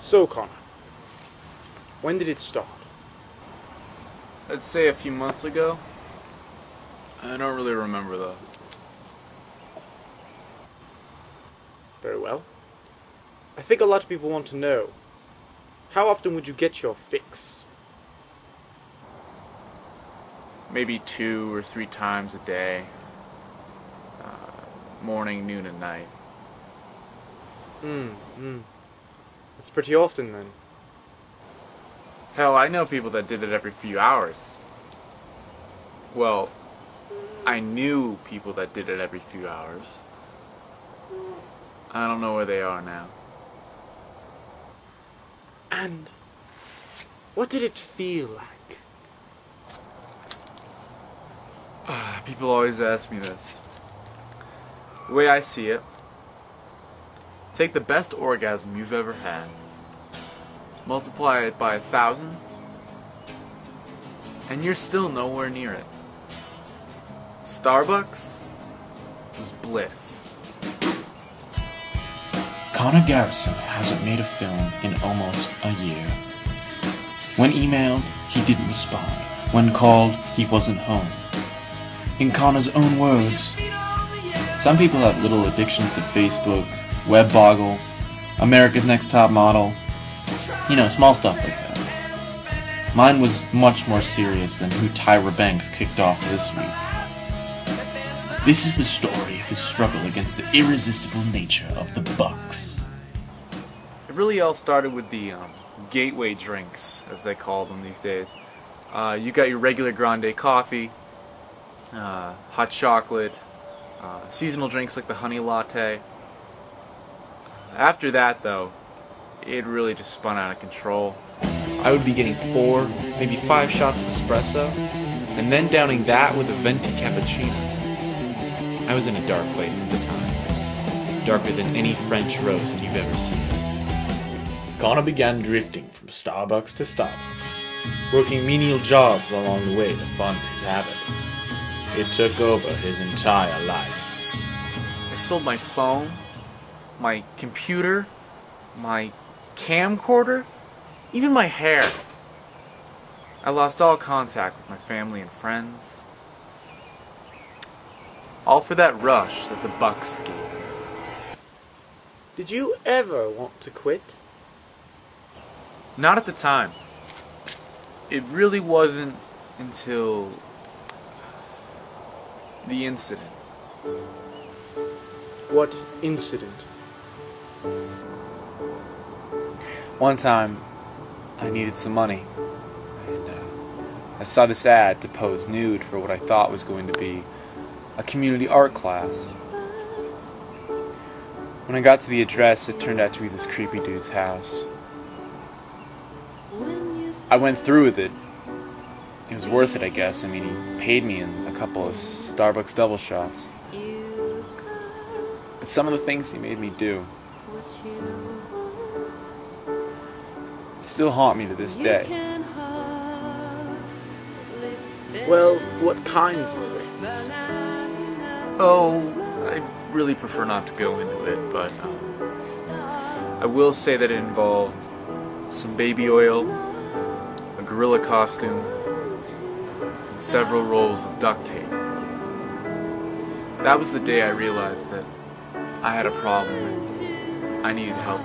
So, Connor, when did it start? I'd say a few months ago. I don't really remember though. Very well. I think a lot of people want to know, how often would you get your fix? Maybe 2 or 3 times a day. Morning, noon, and night. That's pretty often then. Hell, I know people that did it every few hours. Well, I knew people that did it every few hours. I don't know where they are now. And what did it feel like? People always ask me this. The way I see it, take the best orgasm you've ever had, multiply it by 1,000, and you're still nowhere near it. Starbucks was bliss. Conor Garrison hasn't made a film in almost a year. When emailed, he didn't respond. When called, he wasn't home. In Conor's own words, some people have little addictions to Facebook, web boggle, America's Next Top Model, you know, small stuff like that. Mine was much more serious than who Tyra Banks kicked off this week. This is the story of his struggle against the irresistible nature of the Bucks. It really all started with the gateway drinks, as they call them these days. You got your regular grande coffee, hot chocolate, seasonal drinks like the honey latte. After that, though, it really just spun out of control. I would be getting 4, maybe 5 shots of espresso, and then downing that with a venti cappuccino. I was in a dark place at the time, darker than any French roast you've ever seen. Conor began drifting from Starbucks to Starbucks, working menial jobs along the way to fund his habit. It took over his entire life. I sold my phone, my computer, my camcorder, even my hair. I lost all contact with my family and friends. All for that rush that the Bucks gave me. Did you ever want to quit? Not at the time. It really wasn't until the incident. What incident? One time, I needed some money, and I saw this ad to pose nude for what I thought was going to be a community art class. When I got to the address, it turned out to be this creepy dude's house. I went through with it. It was worth it, I guess. I mean, he paid me in a couple of Starbucks double shots. But some of the things he made me do still haunt me to this day. Well, what kinds of things? Oh, I really prefer not to go into it, but I will say that it involved some baby oil, a gorilla costume, and several rolls of duct tape. That was the day I realized that I had a problem and I needed help.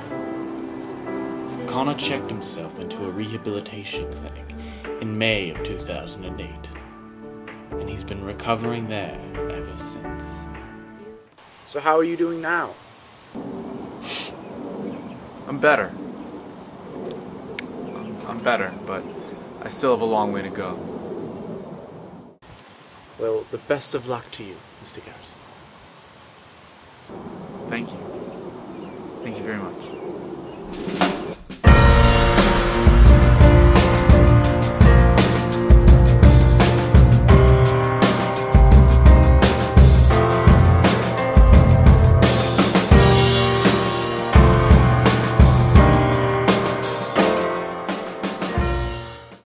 Conor checked himself into a rehabilitation clinic in May of 2008, and he's been recovering there ever since. So how are you doing now? I'm better. I'm better, but I still have a long way to go. Well, the best of luck to you, Mr. Garrison. Thank you. Thank you very much.